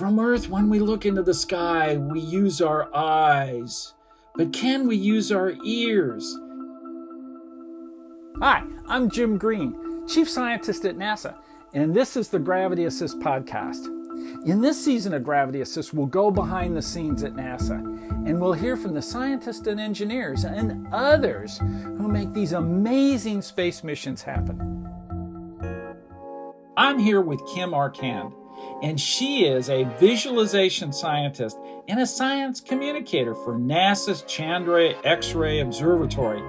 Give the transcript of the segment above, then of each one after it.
From Earth, when we look into the sky, we use our eyes. But can we use our ears? Hi, I'm Jim Green, Chief Scientist at NASA, and this is the Gravity Assist podcast. In this season of Gravity Assist, we'll go behind the scenes at NASA, and we'll hear from the scientists and engineers and others who make these amazing space missions happen. I'm here with Kim Arcand, and she is a visualization scientist and a science communicator for NASA's Chandra X-Ray Observatory.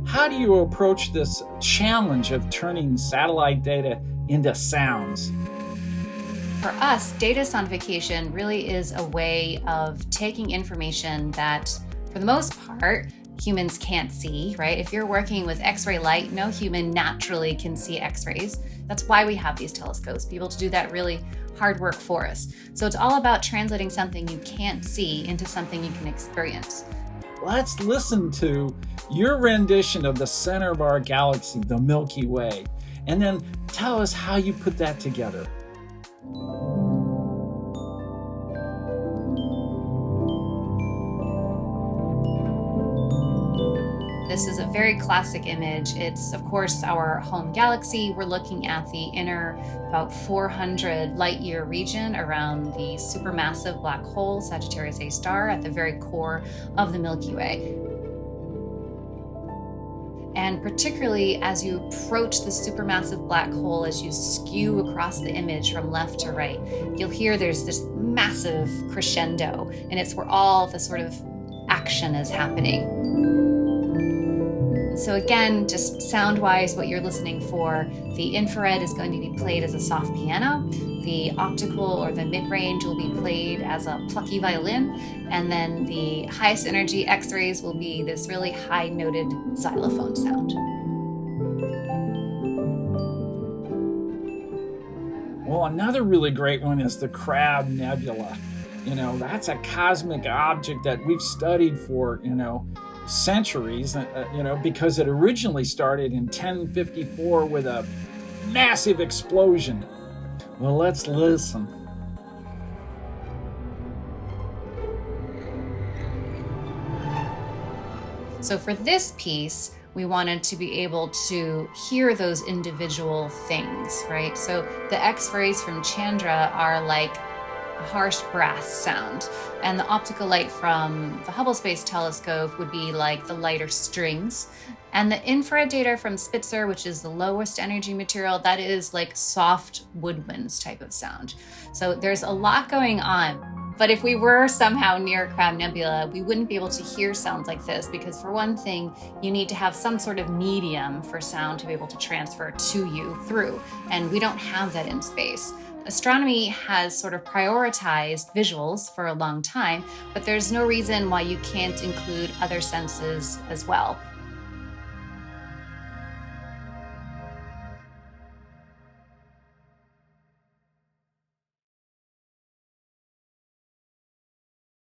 How do you approach this challenge of turning satellite data into sounds? For us, data sonification really is a way of taking information that, for the most part, humans can't see, right? If you're working with X-ray light, no human naturally can see X-rays. That's why we have these telescopes, be able to do that really hard work for us. So it's all about translating something you can't see into something you can experience. Let's listen to your rendition of the center of our galaxy, the Milky Way, and then tell us how you put that together. This is a very classic image. It's, of course, our home galaxy. We're looking at the inner, about 400 light-year region around the supermassive black hole, Sagittarius A star, at the very core of the Milky Way. And particularly as you approach the supermassive black hole, as you skew across the image from left to right, you'll hear there's this massive crescendo, and it's where all the sort of action is happening. So again, just sound-wise, what you're listening for, the infrared is going to be played as a soft piano, the optical or the mid-range will be played as a plucky violin, and then the highest energy X-rays will be this really high-noted xylophone sound. Well, another really great one is the Crab Nebula. That's a cosmic object that we've studied for, centuries, because it originally started in 1054 with a massive explosion. Well, let's listen. So for this piece, we wanted to be able to hear those individual things, right? So the X-rays from Chandra are like a harsh brass sound, and the optical light from the Hubble Space Telescope would be like the lighter strings, and the infrared data from Spitzer, which is the lowest energy material, that is like soft woodwinds type of sound. So there's a lot going on. But if we were somehow near Crab Nebula, we wouldn't be able to hear sounds like this, because for one thing, you need to have some sort of medium for sound to be able to transfer to you through, and we don't have that in space. Astronomy has sort of prioritized visuals for a long time, but there's no reason why you can't include other senses as well.